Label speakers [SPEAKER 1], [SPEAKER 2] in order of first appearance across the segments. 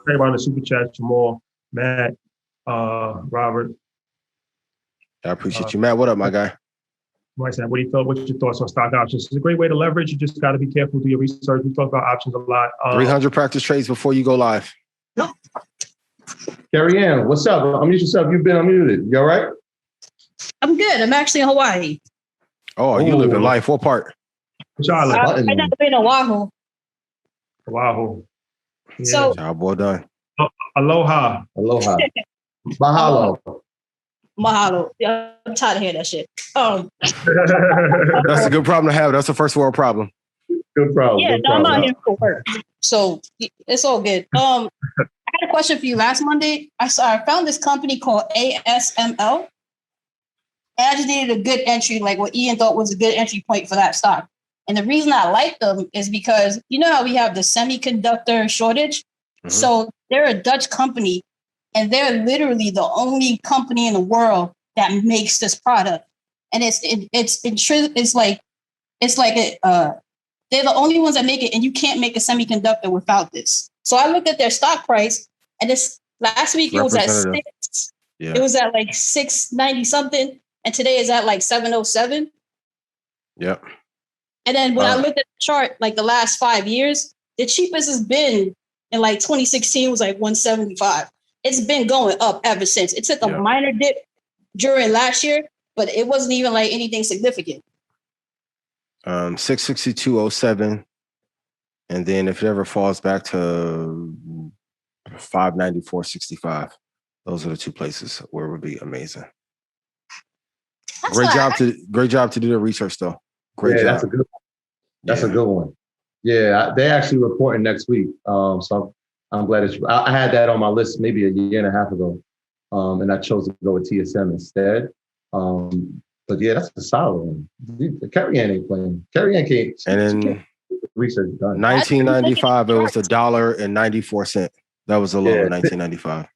[SPEAKER 1] everybody in the super chat, Jamal, Matt, Robert.
[SPEAKER 2] I appreciate you. Matt, what up, my guy?
[SPEAKER 1] What do you feel? What's your thoughts on stock options? It's a great way to leverage. You just got to be careful, do your research. We talk about options a lot.
[SPEAKER 2] 300 practice trades before you go live.
[SPEAKER 3] Carrie Ann, what's up? Unmute yourself. You've been unmuted. You all right?
[SPEAKER 4] I'm good. I'm actually in Hawaii.
[SPEAKER 2] Oh, you live in life. What part?
[SPEAKER 1] Charlotte.
[SPEAKER 4] I've never been to Oahu.
[SPEAKER 1] Oahu. Yeah.
[SPEAKER 4] So,
[SPEAKER 2] job well done.
[SPEAKER 1] Aloha.
[SPEAKER 3] Aloha. Mahalo.
[SPEAKER 4] Mahalo. Yeah, I'm tired of hearing that shit.
[SPEAKER 2] That's a good problem to have. That's a first world problem.
[SPEAKER 3] Good problem.
[SPEAKER 4] Yeah,
[SPEAKER 3] good
[SPEAKER 4] I'm
[SPEAKER 3] problem.
[SPEAKER 4] out here for work. So it's all good. I had a question for you. Last Monday, I found this company called ASML. And I just needed a good entry, like what Ian thought was a good entry point for that stock. And the reason I like them is because you know how we have the semiconductor shortage? Mm-hmm. So they're a Dutch company, and they're literally the only company in the world that makes this product. And they're the only ones that make it, and you can't make a semiconductor without this. So I looked at their stock price, and this last week it was at 6. Yeah. It was at like 690 something, and today is at like 707.
[SPEAKER 2] Yep.
[SPEAKER 4] And then when I looked at the chart, like the last 5 years, the cheapest has been in like 2016 was like 175. It's been going up ever since. It took a minor dip during last year, but it wasn't even like anything significant.
[SPEAKER 2] 662.07, and then if it ever falls back to 594.65, those are the two places where it would be amazing. Great job to do the research though. Great job.
[SPEAKER 3] That's a good one. That's a good one. Yeah, they actually reporting next week. So I'm glad I had that on my list maybe a year and a half ago, and I chose to go with TSM instead. But yeah, that's a solid one. Carrie Ann ain't playing. Carrie Ann can't. And then research done.
[SPEAKER 2] 1995, it was $1.94. That was a low in 1995.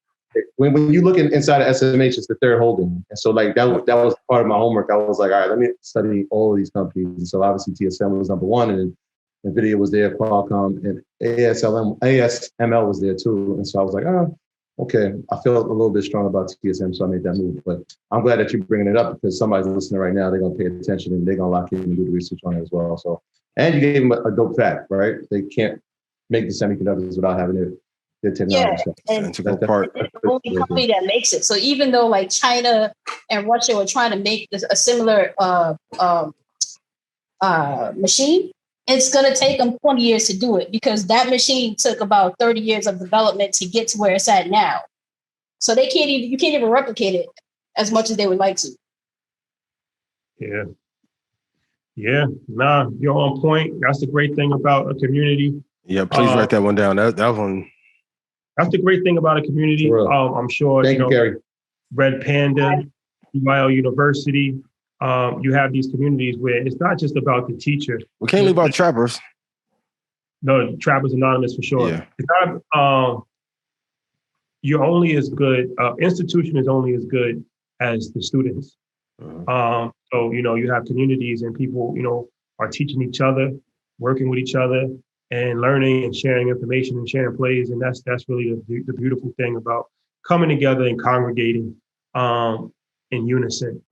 [SPEAKER 3] When you look inside of SMH, it's the third holding. And so like that was part of my homework. I was like, all right, let me study all of these companies. And so obviously TSM was number one, and NVIDIA was there, Qualcomm, and ASML was there too. And so I was like, okay, I feel a little bit strong about TSM, so I made that move. But I'm glad that you're bringing it up because somebody's listening right now. They're going to pay attention and they're going to lock in and do the research on it as well. So, and you gave them a dope fact, right? They can't make the semiconductors without having their technology.
[SPEAKER 4] Yeah, and it's the only company that makes it. So even though like China and Russia were trying to make a similar machine, it's going to take them 20 years to do it because that machine took about 30 years of development to get to where it's at now. So you can't even replicate it as much as they would like to.
[SPEAKER 1] Yeah. Yeah. Nah, you're on point. That's the great thing about a community.
[SPEAKER 2] Yeah, please write that one down. That one.
[SPEAKER 1] That's the great thing about a community. I'm sure,
[SPEAKER 3] Thank you, Gary.
[SPEAKER 1] Red Panda, UIL University, you have these communities where it's not just about the teacher.
[SPEAKER 2] We can't leave out Trappers.
[SPEAKER 1] No, Trappers Anonymous for sure. Yeah. It's not, you're only as good, institution is only as good as the students. So, you have communities and people, are teaching each other, working with each other, and learning and sharing information and sharing plays. And that's really the beautiful thing about coming together and congregating in unison.